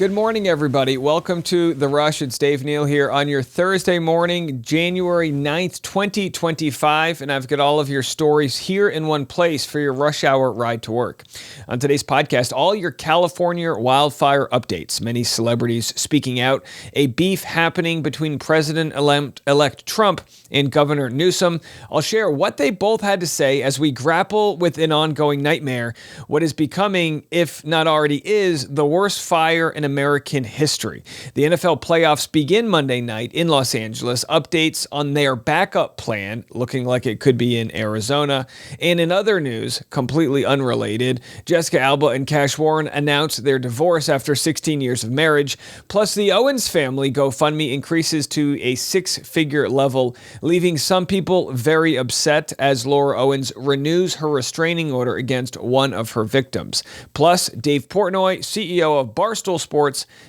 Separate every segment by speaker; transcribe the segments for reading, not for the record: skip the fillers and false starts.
Speaker 1: Good morning, everybody. Welcome to The Rush. It's Dave Neal here on your Thursday morning, January 9th, 2025, and I've got all of your stories here in one place for your rush hour ride to work. On today's podcast, all your California wildfire updates, many celebrities speaking out, a beef happening between President-elect Trump and Governor Newsom. I'll share what they both had to say as we grapple with an ongoing nightmare, what is becoming, if not already is, the worst fire in American history. The NFL playoffs begin Monday night in Los Angeles. Updates on their backup plan, looking like it could be in Arizona. And in other news, completely unrelated, Jessica Alba and Cash Warren announced their divorce after 16 years of marriage. Plus, the Owens family GoFundMe increases to a six-figure level, leaving some people very upset as Laura Owens renews her restraining order against one of her victims. Plus, Dave Portnoy, CEO of Barstool Sports,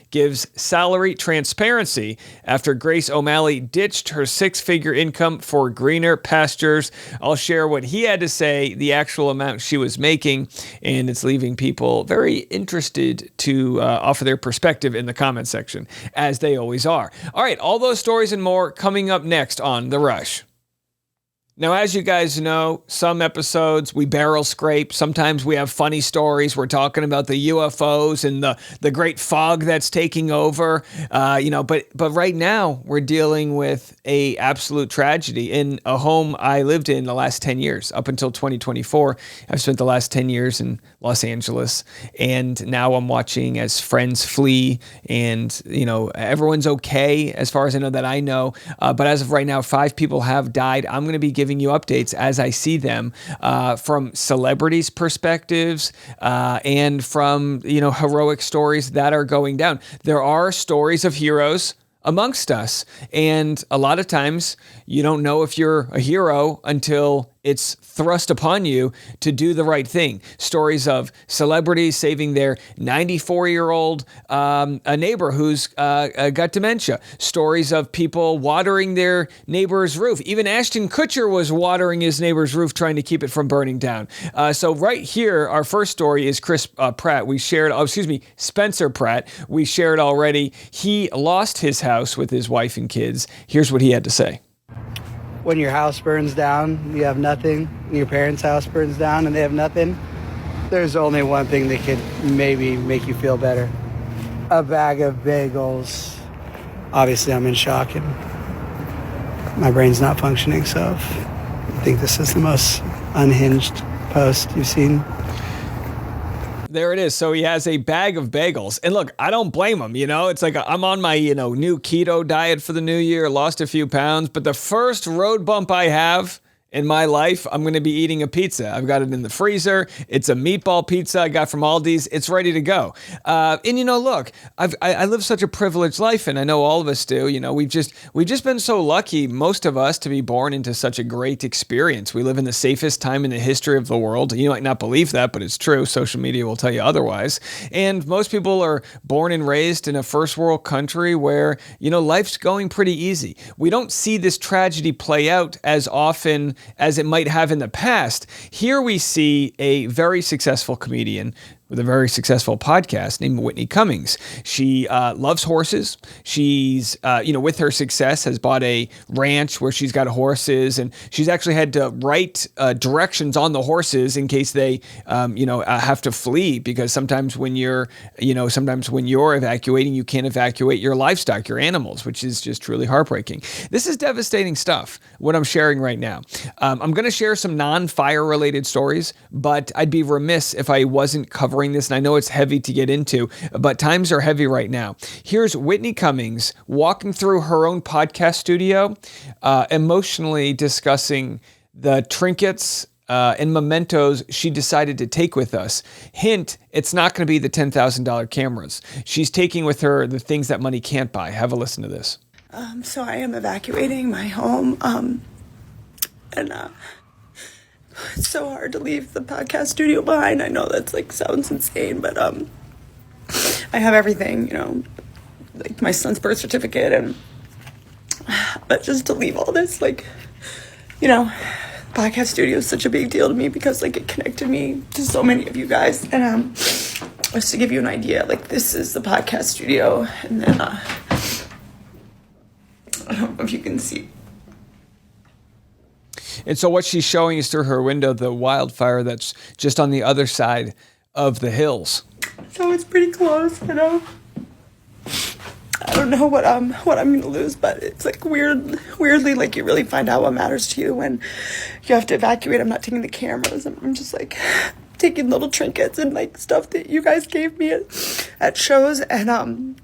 Speaker 1: gives salary transparency after Grace O'Malley ditched her six-figure income for greener pastures. I'll share what he had to say, the actual amount she was making, and it's leaving people very interested to offer their perspective in the comment section, as they always are. All right, all those stories and more coming up next on The Rush. Now, as you guys know, some episodes we barrel scrape. Sometimes we have funny stories. We're talking about the UFOs and the great fog that's taking over. But right now we're dealing with a absolute tragedy in a home I lived in the last 10 years, up until 2024. I've spent the last 10 years in Los Angeles, and now I'm watching as friends flee, and everyone's okay as far as I know. But as of right now, 5 people have died. I'm going to be giving you updates as I see them from celebrities' perspectives and from heroic stories that are going down. There are stories of heroes amongst us, and a lot of times you don't know if you're a hero until it's thrust upon you to do the right thing. Stories of celebrities saving their 94-year-old a neighbor who's got dementia. Stories of people watering their neighbor's roof. Even Ashton Kutcher was watering his neighbor's roof, trying to keep it from burning down. So right here, our first story is Pratt. Spencer Pratt. We shared already. He lost his house with his wife and kids. Here's what he had to say.
Speaker 2: When your house burns down, you have nothing. When your parents' house burns down and they have nothing, there's only one thing that could maybe make you feel better. A bag of bagels. Obviously, I'm in shock and my brain's not functioning, so I think this is the most unhinged post you've seen.
Speaker 1: There it is. So he has a bag of bagels. And look, I don't blame him. It's like I'm on my, new keto diet for the new year, lost a few pounds. But the first road bump I have in my life, I'm going to be eating a pizza. I've got it in the freezer. It's a meatball pizza I got from Aldi's. It's ready to go. Look, I live such a privileged life, and I know all of us do. We've just been so lucky, most of us, to be born into such a great experience. We live in the safest time in the history of the world. You might not believe that, but it's true. Social media will tell you otherwise. And most people are born and raised in a first world country where, life's going pretty easy. We don't see this tragedy play out as often as it might have in the past. Here we see a very successful comedian with a very successful podcast named Whitney Cummings. She loves horses. She's, with her success, has bought a ranch where she's got horses, and she's actually had to write directions on the horses in case they, have to flee, because sometimes when you're evacuating, you can't evacuate your livestock, your animals, which is just truly heartbreaking. This is devastating stuff, what I'm sharing right now. I'm going to share some non-fire related stories, but I'd be remiss if I wasn't covering this, and I know it's heavy to get into, but times are heavy right now. Here's Whitney Cummings walking through her own podcast studio, emotionally discussing the trinkets and mementos she decided to take with us. Hint, it's not going to be the $10,000 cameras. She's taking with her the things that money can't buy. Have a listen to this.
Speaker 3: So I am evacuating my home, and it's so hard to leave the podcast studio behind. I know that's sounds insane, but I have everything, like my son's birth certificate, but just to leave all this, podcast studio is such a big deal to me because it connected me to so many of you guys, and just to give you an idea, like this is the podcast studio, and then I don't know if you can see.
Speaker 1: And so what she's showing is through her window the wildfire that's just on the other side of the hills.
Speaker 3: So it's pretty close, you know. I don't know what I'm gonna lose, but it's like weirdly, like you really find out what matters to you when you have to evacuate. I'm not taking the cameras. I'm just like taking little trinkets and like stuff that you guys gave me at shows, and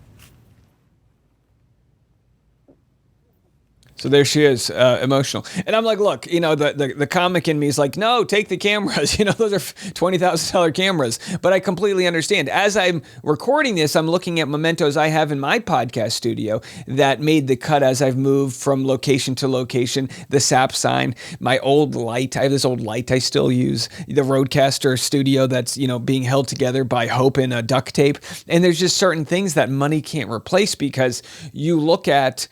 Speaker 1: So there she is, emotional. And I'm like, look, you know, the comic in me is like, no, take the cameras. You know, those are $20,000 cameras. But I completely understand. As I'm recording this, I'm looking at mementos I have in my podcast studio that made the cut as I've moved from location to location. The SAP sign, my old light. I have this old light I still use. The Rodecaster studio that's, you know, being held together by hope and duct tape. And there's just certain things that money can't replace because you look at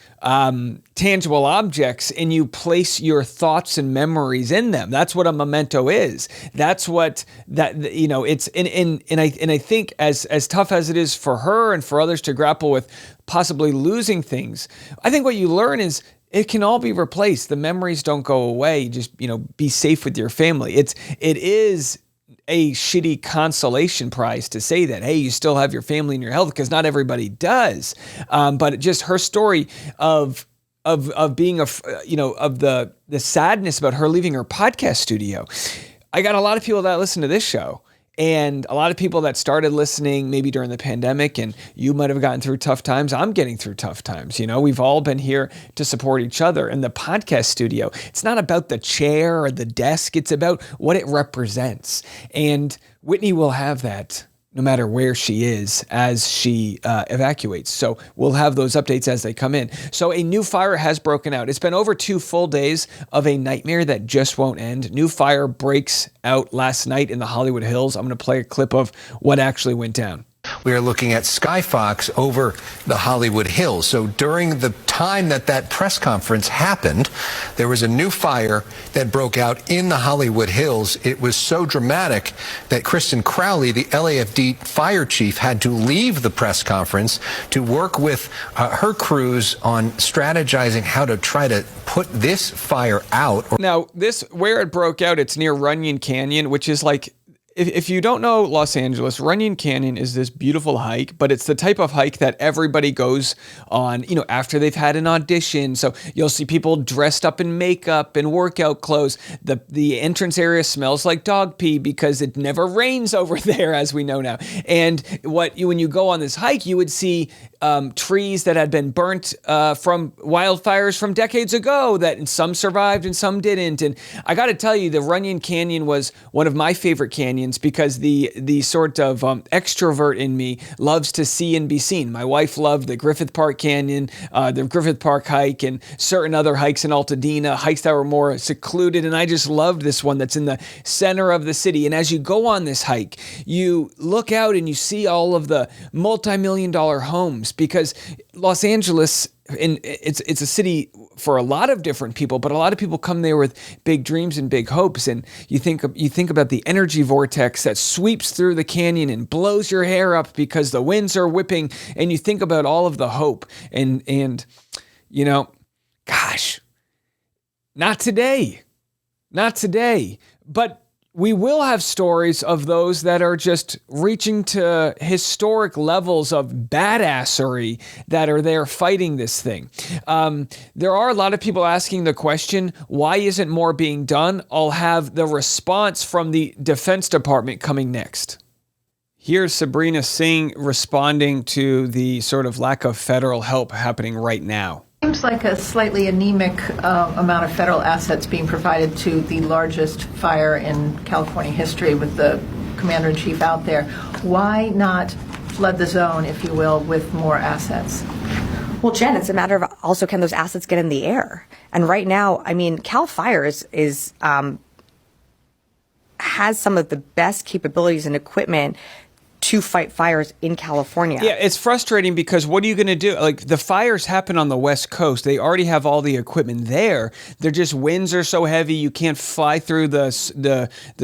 Speaker 1: tangible objects and you place your thoughts and memories in them. That's what a memento is. That's what that, you know, it's and I think as tough as it is for her and for others to grapple with possibly losing things, I think what you learn is it can all be replaced. The memories don't go away. Just, you know, be safe with your family. It is a shitty consolation prize to say that, hey, you still have your family and your health, because not everybody does. But just her story of being of the sadness about her leaving her podcast studio. I got a lot of people that listen to this show, and a lot of people that started listening maybe during the pandemic, and you might have gotten through tough times. I'm getting through tough times. You know, we've all been here to support each other. And the podcast studio, it's not about the chair or the desk. It's about what it represents. And Whitney will have that no matter where she is as she evacuates. So we'll have those updates as they come in. So a new fire has broken out. It's been over 2 full days of a nightmare that just won't end. New fire breaks out last night in the Hollywood Hills. I'm going to play a clip of what actually went down.
Speaker 4: We are looking at Skyfox over the Hollywood Hills. So during the time that press conference happened, there was a new fire that broke out in the Hollywood Hills. It was so dramatic that Kristen Crowley, the LAFD fire chief, had to leave the press conference to work with her crews on strategizing how to try to put this fire out.
Speaker 1: Now, where it broke out, it's near Runyon Canyon, which is like, if you don't know Los Angeles, Runyon Canyon is this beautiful hike, but it's the type of hike that everybody goes on, you know, after they've had an audition. So you'll see people dressed up in makeup and workout clothes. The entrance area smells like dog pee because it never rains over there, as we know now. And when you go on this hike, you would see trees that had been burnt from wildfires from decades ago, that some survived and some didn't. And I got to tell you, the Runyon Canyon was one of my favorite canyons because the sort of extrovert in me loves to see and be seen. My wife loved the Griffith Park Canyon, the Griffith Park hike, and certain other hikes in Altadena, hikes that were more secluded. And I just loved this one that's in the center of the city. And as you go on this hike, you look out and you see all of the multi-million-dollar homes, because Los Angeles, and it's a city for a lot of different people, but a lot of people come there with big dreams and big hopes. And you think about the energy vortex that sweeps through the canyon and blows your hair up because the winds are whipping, and you think about all of the hope and you know, gosh, not today. But we will have stories of those that are just reaching to historic levels of badassery that are there fighting this thing. There are a lot of people asking the question, why isn't more being done? I'll have the response from the Defense Department coming next. Here's Sabrina Singh responding to the sort of lack of federal help happening right now.
Speaker 5: Seems like a slightly anemic amount of federal assets being provided to the largest fire in California history with the commander-in-chief out there. Why not flood the zone, if you will, with more assets?
Speaker 6: Well, Jen, it's a matter of also, can those assets get in the air? And right now, I mean, Cal Fire has some of the best capabilities and equipment to fight fires in California.
Speaker 1: Yeah, it's frustrating because what are you going to do? Like, the fires happen on the West Coast. They already have all the equipment there. They're just, winds are so heavy you can't fly through the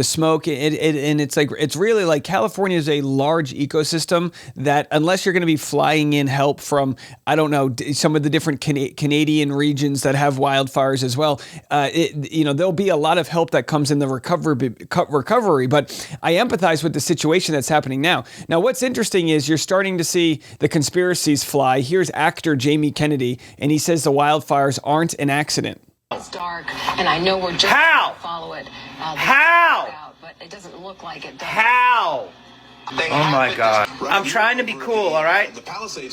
Speaker 1: smoke. And it's like, it's really like California is a large ecosystem that unless you're going to be flying in help from, I don't know, some of the different Canadian regions that have wildfires as well, there'll be a lot of help that comes in the recovery. But I empathize with the situation that's happening now. Now, what's interesting is you're starting to see the conspiracies fly. Here's actor Jamie Kennedy, and he says the wildfires aren't an accident.
Speaker 7: It's dark, and I know we're just
Speaker 8: How?
Speaker 7: going to follow it.
Speaker 8: How?
Speaker 7: But it doesn't look like it.
Speaker 8: How? Oh my God. I'm trying to be cool, all right?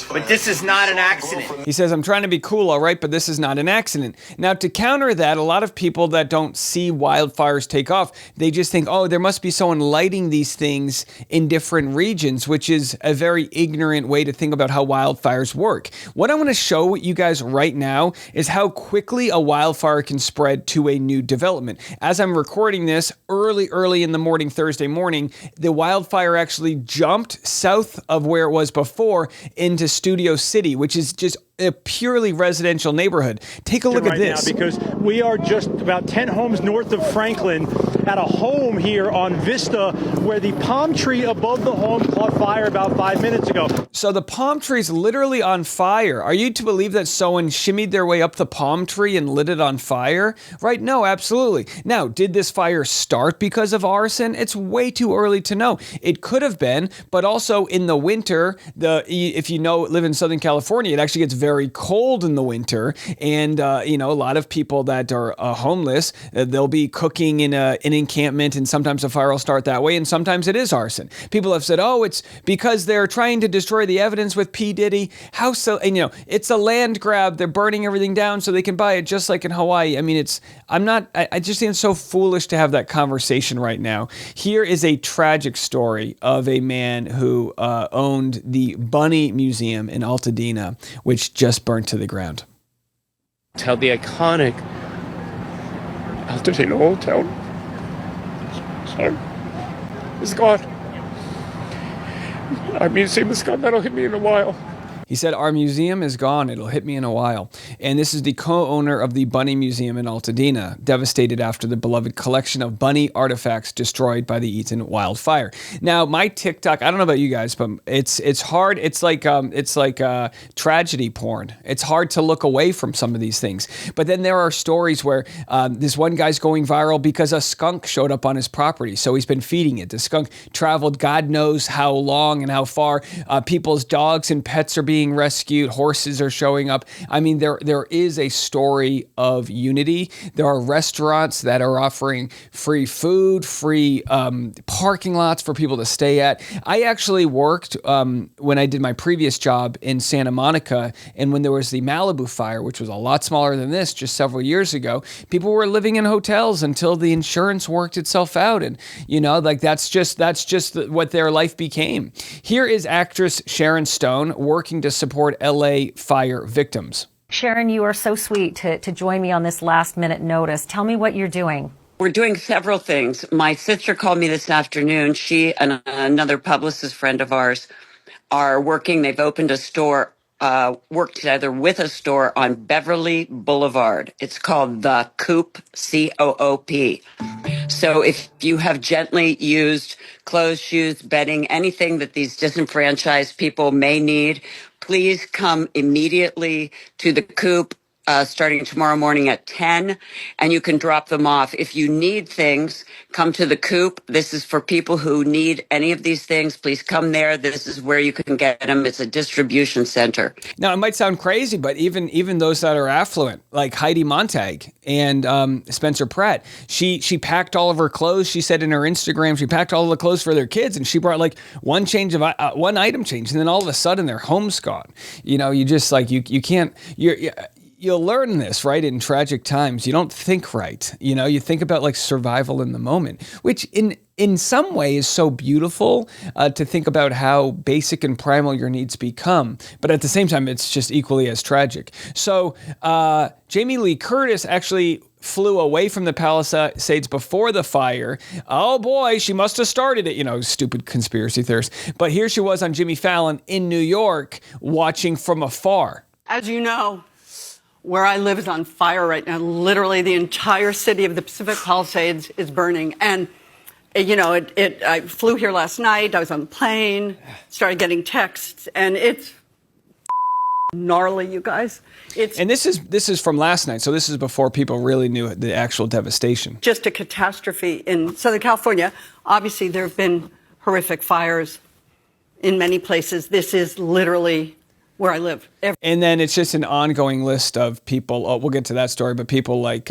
Speaker 8: But this is not an accident.
Speaker 1: He says, I'm trying to be cool, all right, but this is not an accident. Now, to counter that, a lot of people that don't see wildfires take off, they just think, oh, there must be someone lighting these things in different regions, which is a very ignorant way to think about how wildfires work. What I want to show you guys right now is how quickly a wildfire can spread to a new development. As I'm recording this early in the morning, Thursday morning, the wildfire actually jumped south of where it was before into Studio City, which is just a purely residential neighborhood. Take a look at this.
Speaker 9: Now, because we are just about 10 homes north of Franklin at a home here on Vista where the palm tree above the home caught fire about 5 minutes ago.
Speaker 1: So the palm tree is literally on fire. Are you to believe that someone shimmied their way up the palm tree and lit it on fire? Right? No, absolutely. Now, did this fire start because of arson? It's way too early to know. It could have been, but also in the winter, if you live in Southern California, it actually gets very cold in the winter, and a lot of people that are homeless, they'll be cooking in an encampment, and sometimes the fire will start that way, and sometimes it is arson. People have said, oh, it's because they're trying to destroy the evidence with P. Diddy. How so? And, it's a land grab. They're burning everything down so they can buy it, just like in Hawaii. I mean, I just think it's so foolish to have that conversation right now. Here is a tragic story of a man who owned the Bunny Museum in Altadena, which just burnt to the ground.
Speaker 10: How the iconic Altadena Old Town is gone. Our museum is gone. That'll hit me in a while.
Speaker 1: He said, our museum is gone. It'll hit me in a while. And this is the co-owner of the Bunny Museum in Altadena, devastated after the beloved collection of bunny artifacts destroyed by the Eaton wildfire. Now, my TikTok, I don't know about you guys, but it's hard. It's like tragedy porn. It's hard to look away from some of these things. But then there are stories where this one guy's going viral because a skunk showed up on his property. So he's been feeding it. The skunk traveled God knows how long and how far. People's dogs and pets are being rescued. Horses are showing up. I mean, there is a story of unity. There are restaurants that are offering free food, free parking lots for people to stay at. I actually worked when I did my previous job in Santa Monica, and when there was the Malibu fire, which was a lot smaller than this just several years ago, people were living in hotels until the insurance worked itself out. And, that's just what their life became. Here is actress Sharon Stone working to support LA fire victims.
Speaker 11: Sharon, you are so sweet to join me on this last minute notice. Tell me what you're doing.
Speaker 12: We're doing several things. My sister called me this afternoon. She and another publicist friend of ours are working. They've opened a store, worked together with a store on Beverly Boulevard. It's called The Coop, C-O-O-P. So if you have gently used clothes, shoes, bedding, anything that these disenfranchised people may need, please come immediately to the Coop starting tomorrow morning at 10, and you can drop them off. If you need things, come to the Coop. This is for people who need any of these things. Please come there. This is where you can get them. It's a distribution center.
Speaker 1: Now, it might sound crazy, but even those that are affluent, like Heidi Montag and Spencer Pratt, she packed all of her clothes. She said in her Instagram, she packed all of the clothes for their kids, and she brought like one item change, and then all of a sudden their home's gone. You just you can't. You'll learn this, right? In tragic times, you don't think right. You think about like survival in the moment, which in in some way is so beautiful to think about how basic and primal your needs become. But at the same time, it's just equally as tragic. So Jamie Lee Curtis actually flew away from the Palisades before the fire. Oh boy, she must have started it, stupid conspiracy theorists. But here she was on Jimmy Fallon in New York watching from afar.
Speaker 13: As you know, where I live is on fire right now. Literally the entire city of the Pacific Palisades is burning. And, I flew here last night. I was on the plane, started getting texts, and it's gnarly, you guys.
Speaker 1: And this is from last night, so this is before people really knew the actual devastation.
Speaker 13: Just a catastrophe in Southern California. Obviously, there have been horrific fires in many places. This is literally where I live.
Speaker 1: And then it's just an ongoing list of people. We'll get to that story, but people like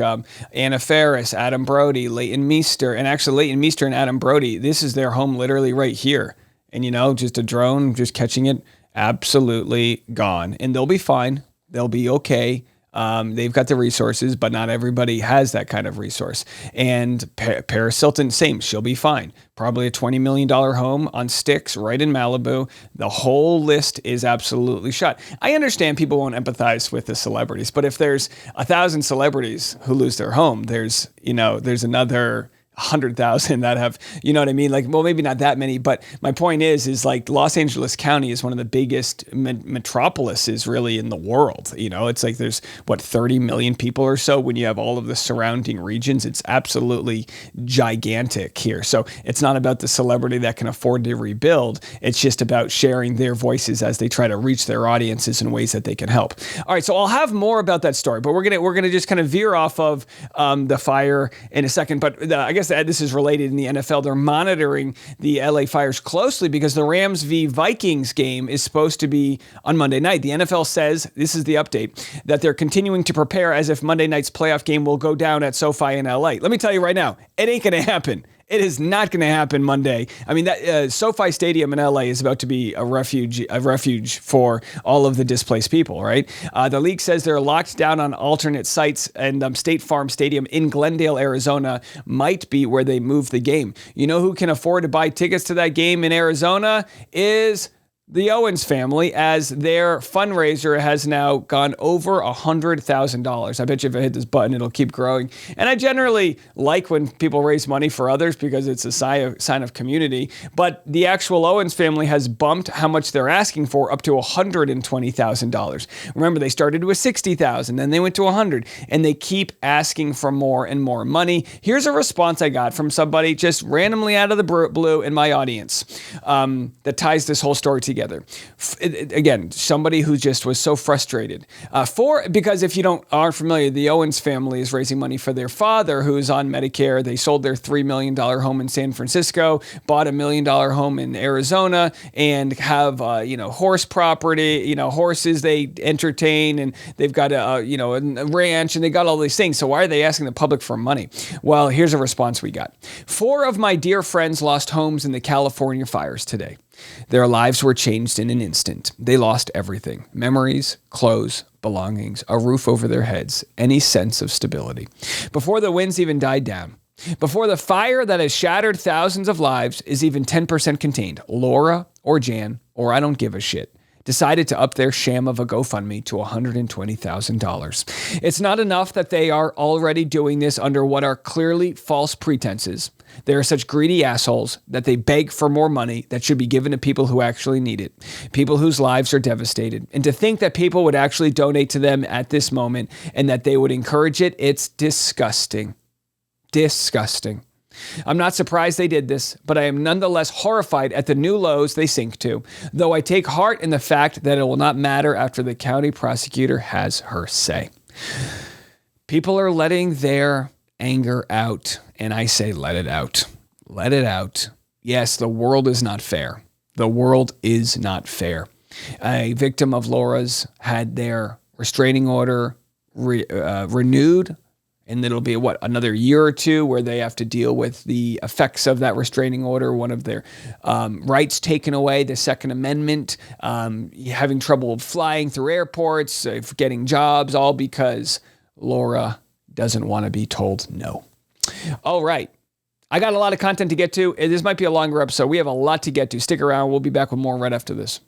Speaker 1: Anna Faris, Adam Brody, Leighton Meester, and actually Leighton Meester and Adam Brody, this is their home literally right here. And, just a drone just catching it. Absolutely gone. And they'll be fine. They'll be okay. They've got the resources, but not everybody has that kind of resource. And Paris Hilton, same. She'll be fine. Probably a $20 million home on sticks right in Malibu. The whole list is absolutely shot. I understand people won't empathize with the celebrities, but if there's 1,000 celebrities who lose their home, there's another 100,000 that have, you know what I mean? Maybe not that many, but my point is Los Angeles County is one of the biggest metropolises really in the world. It's there's 30 million people or so. When you have all of the surrounding regions, it's absolutely gigantic here. So it's not about the celebrity that can afford to rebuild. It's just about sharing their voices as they try to reach their audiences in ways that they can help. All right. So I'll have more about that story, but we're going to just kind of veer off of the fire in a second. But I guess this is related in the NFL. They're monitoring the LA fires closely because the Rams v. Vikings game is supposed to be on Monday night. The NFL says, this is the update, that they're continuing to prepare as if Monday night's playoff game will go down at SoFi in LA. Let me tell you right now, it ain't going to happen. It is not going to happen Monday. I mean, that SoFi Stadium in LA is about to be a refuge for all of the displaced people, right? The league says they're locked down on alternate sites, and State Farm Stadium in Glendale, Arizona, might be where they move the game. You know who can afford to buy tickets to that game in Arizona is the Owens family, as their fundraiser has now gone over $100,000. I bet you if I hit this button, it'll keep growing. And I generally like when people raise money for others because it's a sign of community. But the actual Owens family has bumped how much they're asking for up to $120,000. Remember, they started with $60,000, then they went to $100,000, and they keep asking for more and more money. Here's a response I got from somebody just randomly out of the blue in my audience that ties this whole story together. Again, somebody who just was so frustrated. Because if you aren't familiar, the Owens family is raising money for their father, who is on Medicare. They sold their $3 million home in San Francisco, bought $1 million home in Arizona, and have horse property, horses they entertain, and they've got a ranch, and they got all these things. So why are they asking the public for money? Well, here's a response we got. 4 of my dear friends lost homes in the California fires today. Their lives were changed in an instant. They lost everything: memories, clothes, belongings, a roof over their heads, any sense of stability. Before the winds even died down, before the fire that has shattered thousands of lives is even 10% contained, Laura or Jan, or I don't give a shit, decided to up their sham of a GoFundMe to $120,000. It's not enough that they are already doing this under what are clearly false pretenses. They are such greedy assholes that they beg for more money that should be given to people who actually need it, people whose lives are devastated. And to think that people would actually donate to them at this moment and that they would encourage it, it's disgusting. Disgusting. I'm not surprised they did this, but I am nonetheless horrified at the new lows they sink to, though I take heart in the fact that it will not matter after the county prosecutor has her say. People are letting their anger out, and I say let it out. Let it out. Yes, the world is not fair. The world is not fair. A victim of Laura's had their restraining order renewed, and it'll be, another year or two where they have to deal with the effects of that restraining order, one of their rights taken away, the Second Amendment, having trouble flying through airports, getting jobs, all because Laura doesn't want to be told no. All right. I got a lot of content to get to. This might be a longer episode. We have a lot to get to. Stick around. We'll be back with more right after this.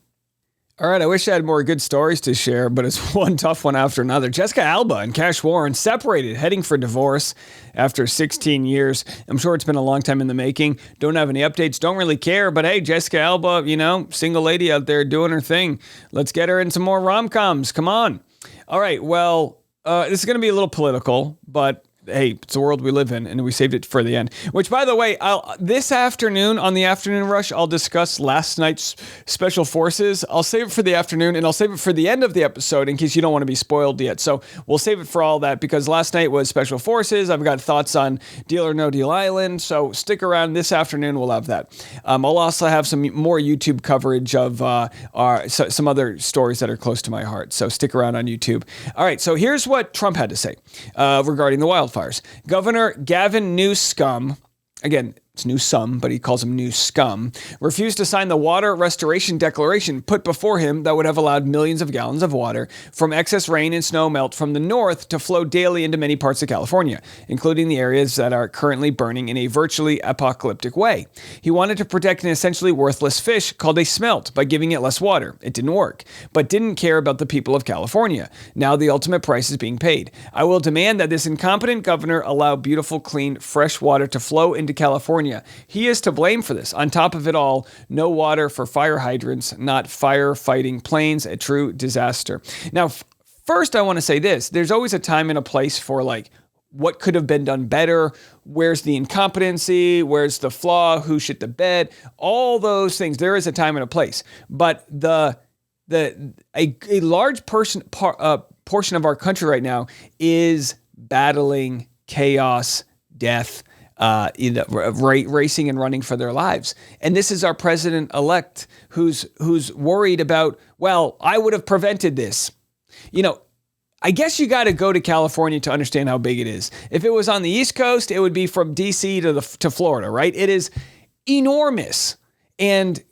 Speaker 1: All right, I wish I had more good stories to share, but it's one tough one after another. Jessica Alba and Cash Warren separated, heading for divorce after 16 years. I'm sure it's been a long time in the making. Don't have any updates, don't really care, but hey, Jessica Alba, single lady out there doing her thing. Let's get her in some more rom-coms. Come on. All right, well, this is going to be a little political, but hey, it's the world we live in, and we saved it for the end. Which, by the way, this afternoon, on the Afternoon Rush, I'll discuss last night's Special Forces. I'll save it for the afternoon, and I'll save it for the end of the episode in case you don't want to be spoiled yet. So we'll save it for all that, because last night was Special Forces. I've got thoughts on Deal or No Deal Island, so stick around. This afternoon, we'll have that. I'll also have some more YouTube coverage of some other stories that are close to my heart, so stick around on YouTube. All right, so here's what Trump had to say regarding the wildfires. Governor Gavin Newsom, again, it's Newsom, but he calls him Newscum, refused to sign the water restoration declaration put before him that would have allowed millions of gallons of water from excess rain and snow melt from the north to flow daily into many parts of California, including the areas that are currently burning in a virtually apocalyptic way. He wanted to protect an essentially worthless fish called a smelt by giving it less water. It didn't work, but didn't care about the people of California. Now the ultimate price is being paid. I will demand that this incompetent governor allow beautiful, clean, fresh water to flow into California. He is to blame for this. On top of it all, no water for fire hydrants, not firefighting planes, a true disaster. Now, first I want to say this. There's always a time and a place for what could have been done better, where's the incompetency, where's the flaw, who shit the bed, all those things. There is a time and a place. But a large portion of our country right now is battling chaos, death, racing and running for their lives. And this is our president-elect who's worried about, well, I would have prevented this. I guess you got to go to California to understand how big it is. If it was on the East Coast, it would be from D.C. to Florida, right? It is enormous. And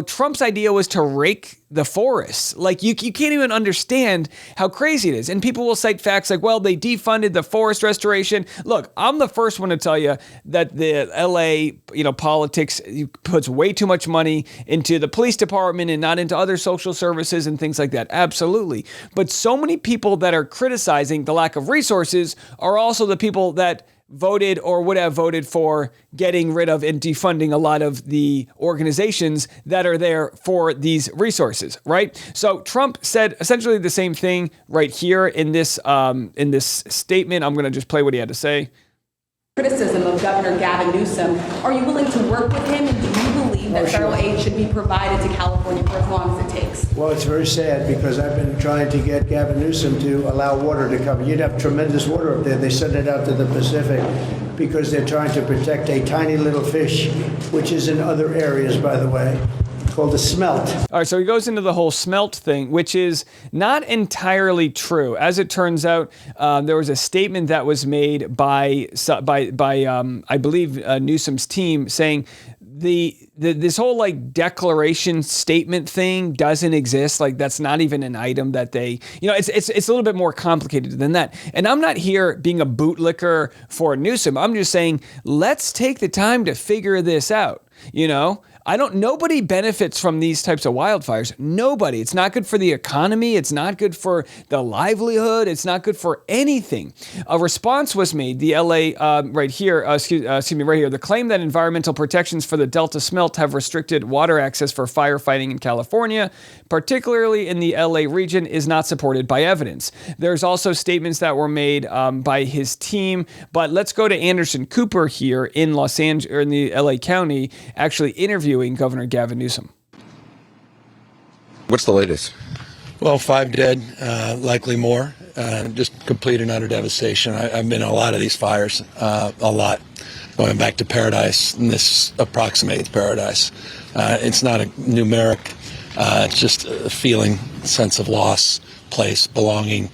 Speaker 1: Trump's idea was to rake the forests. You can't even understand how crazy it is. And people will cite facts like, well, they defunded the forest restoration. Look, I'm the first one to tell you that the LA, politics puts way too much money into the police department and not into other social services and things like that. Absolutely. But so many people that are criticizing the lack of resources are also the people that voted or would have voted for getting rid of and defunding a lot of the organizations that are there for these resources, right? So Trump said essentially the same thing right here in this statement. I'm going to just play what he had to say.
Speaker 14: Criticism of Governor Gavin Newsom. Are you willing to work with him, and do you believe that federal aid should be provided to California for as long as it takes?
Speaker 15: Well, it's very sad because I've been trying to get Gavin Newsom to allow water to come. You'd have tremendous water up there. They send it out to the Pacific because they're trying to protect a tiny little fish, which is in other areas, by the way, called a smelt.
Speaker 1: All right, so he goes into the whole smelt thing, which is not entirely true. As it turns out, there was a statement that was made by I believe Newsom's team saying this whole declaration statement thing doesn't exist. That's not even an item that they, it's a little bit more complicated than that. And I'm not here being a bootlicker for Newsom. I'm just saying, let's take the time to figure this out. Nobody benefits from these types of wildfires. Nobody. It's not good for the economy. It's not good for the livelihood. It's not good for anything. A response was made. The LA, right here, the claim that environmental protections for the Delta smelt have restricted water access for firefighting in California, particularly in the LA region, is not supported by evidence. There's also statements that were made by his team, but let's go to Anderson Cooper here in Los Angeles, or in the LA County, actually interviewing Governor Gavin Newsom.
Speaker 16: What's the latest?
Speaker 17: Well, 5 dead, likely more. Just complete and utter devastation. I've been in a lot of these fires, a lot. Going back to Paradise, and this approximates Paradise. It's not a numeric, it's just a feeling, sense of loss, place, belonging.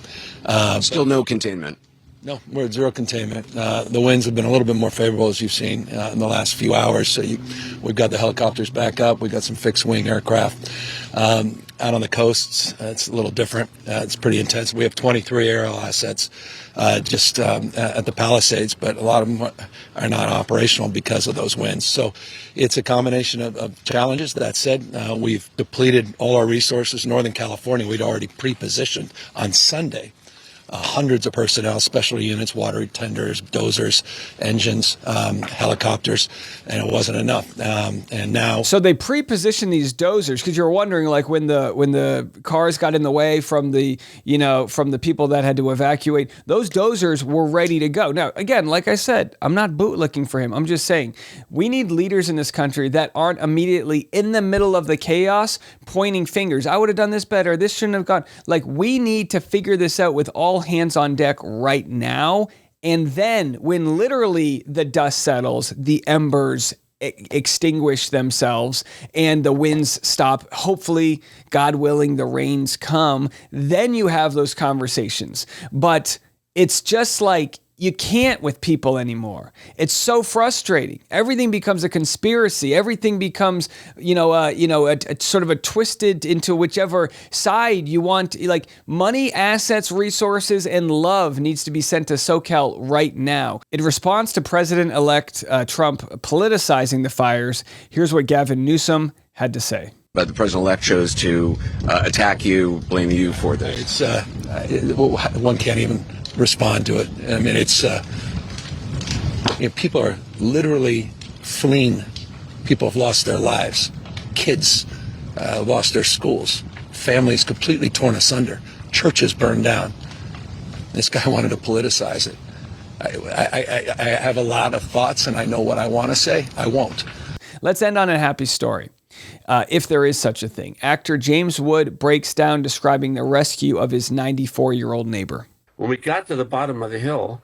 Speaker 16: Still no containment?
Speaker 17: No, we're at zero containment. The winds have been a little bit more favorable, as you've seen in the last few hours. So we've got the helicopters back up. We've got some fixed-wing aircraft. Out on the coasts, it's a little different. It's pretty intense. We have 23 aerial assets just at the Palisades, but a lot of them are not operational because of those winds. So it's a combination of challenges. That said, we've depleted all our resources. Northern California, we'd already pre-positioned on Sunday. Hundreds of personnel, special units, water tenders, dozers, engines, helicopters, and it wasn't enough. And now,
Speaker 1: so they pre-positioned these dozers because you're wondering, like, when the cars got in the way from the people that had to evacuate, those dozers were ready to go. Now, again, like I said, I'm not bootlicking for him. I'm just saying we need leaders in this country that aren't immediately in the middle of the chaos pointing fingers. I would have done this better. This shouldn't have gone. Like, we need to figure this out with all hands on deck right now. And then when literally the dust settles, the embers extinguish themselves and the winds stop, hopefully, God willing, the rains come, then you have those conversations. But it's just like, you can't with people anymore. It's so frustrating. Everything becomes a conspiracy. Everything becomes, a sort of a twisted into whichever side you want. Like, money, assets, resources, and love needs to be sent to SoCal right now. In response to President-elect Trump politicizing the fires, here's what Gavin Newsom had to say.
Speaker 16: But the president-elect chose to attack you, blame you for this.
Speaker 17: One can't even respond to it. I mean, it's people are literally fleeing. People have lost their lives. Kids lost their schools. Families completely torn asunder. Churches burned down. This guy wanted to politicize it. I have a lot of thoughts, and I know what I want to say. I won't.
Speaker 1: Let's end on a happy story. If there is such a thing. Actor James Wood breaks down describing the rescue of his 94-year-old neighbor.
Speaker 18: When we got to the bottom of the hill,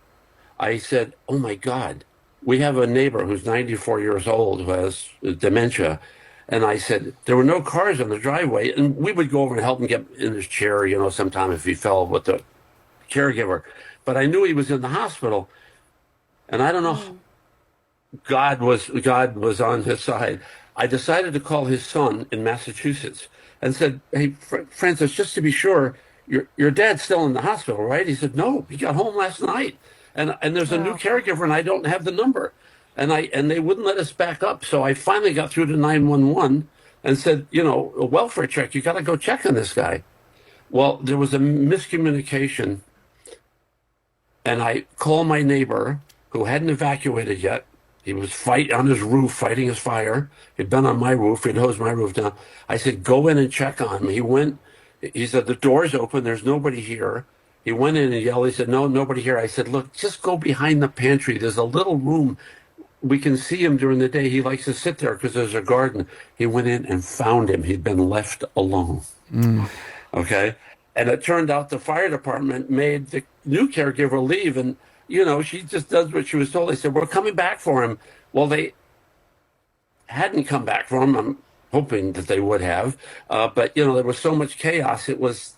Speaker 18: I said, oh my God, we have a neighbor who's 94 years old who has dementia. And I said, there were no cars on the driveway. And we would go over and help him get in his chair, sometime if he fell with the caregiver. But I knew he was in the hospital. And I don't know, God was on his side. I decided to call his son in Massachusetts and said, hey, Francis, just to be sure, your dad's still in the hospital, right? He said, no, he got home last night. And there's a new caregiver and I don't have the number. And they wouldn't let us back up. So I finally got through to 911 and said, a welfare check, you got to go check on this guy. Well, there was a miscommunication. And I called my neighbor who hadn't evacuated yet. He was on his roof, fighting his fire. He'd been on my roof. He'd hosed my roof down. I said, go in and check on him. He went. He said, the door's open. There's nobody here. He went in and yelled. He said, no, nobody here. I said, look, just go behind the pantry. There's a little room. We can see him during the day. He likes to sit there because there's a garden. He went in and found him. He'd been left alone. Okay? And it turned out the fire department made the new caregiver leave. And, she just does what she was told. They said, we're coming back for him. Well, they hadn't come back for him. I'm hoping that they would have. But, there was so much chaos. It was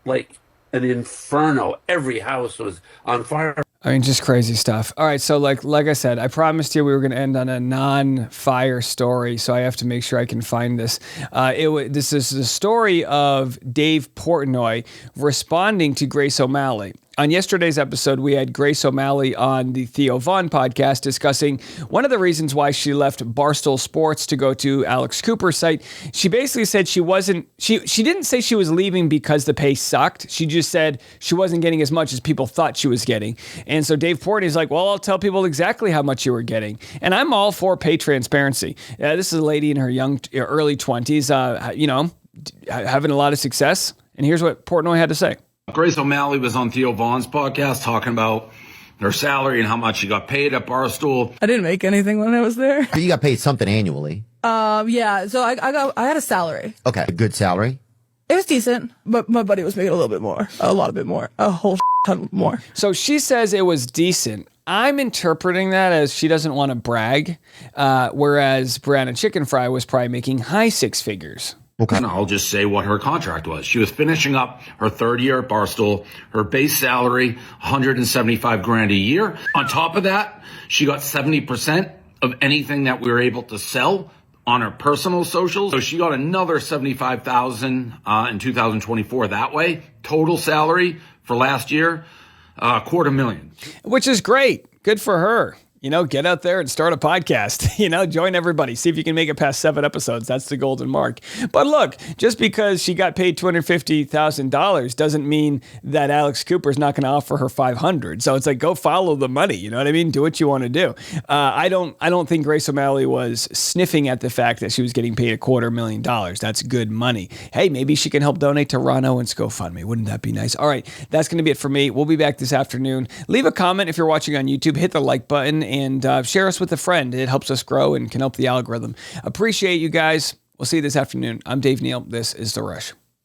Speaker 18: like an inferno. Every house was on fire.
Speaker 1: I mean, just crazy stuff. All right, so like I said, I promised you we were going to end on a non-fire story, so I have to make sure I can find this. This is the story of Dave Portnoy responding to Grace O'Malley. On yesterday's episode, we had Grace O'Malley on the Theo Vaughn podcast discussing one of the reasons why she left Barstool Sports to go to Alex Cooper's site. She basically said she didn't say she was leaving because the pay sucked. She just said she wasn't getting as much as people thought she was getting. And so Dave Portnoy's like, well, I'll tell people exactly how much you were getting. And I'm all for pay transparency. This is a lady in her early 20s, having a lot of success. And here's what Portnoy had to say.
Speaker 19: Grace O'Malley was on Theo Vaughn's podcast talking about her salary and how much she got paid at Barstool.
Speaker 20: I didn't make anything when I was there.
Speaker 21: So you got paid something annually.
Speaker 20: Yeah. So I had a salary.
Speaker 21: Okay. A good salary?
Speaker 20: It was decent, but my buddy was making a lot bit more, a whole ton more.
Speaker 1: So she says it was decent. I'm interpreting that as she doesn't want to brag, whereas Brianna Chicken Fry was probably making high six figures.
Speaker 21: Okay.
Speaker 19: And I'll just say what her contract was. She was finishing up her third year at Barstool. Her base salary, $175,000 a year. On top of that, she got 70% of anything that we were able to sell on her personal socials. So she got another $75,000 in 2024 that way. Total salary for last year, $250,000.
Speaker 1: Which is great. Good for her. Get out there and start a podcast. Join everybody. See if you can make it past 7 episodes. That's the golden mark. But look, just because she got paid $250,000 doesn't mean that Alex Cooper's not going to offer her $500,000. So it's like, go follow the money. You know what I mean? Do what you want to do. I don't think Grace O'Malley was sniffing at the fact that she was getting paid $250,000. That's good money. Hey, maybe she can help donate to Ron Owens GoFundMe. Wouldn't that be nice? All right, that's going to be it for me. We'll be back this afternoon. Leave a comment if you're watching on YouTube. Hit the like button. And share us with a friend. It helps us grow and can help the algorithm. Appreciate you guys. We'll see you this afternoon. I'm Dave Neal. This is The Rush.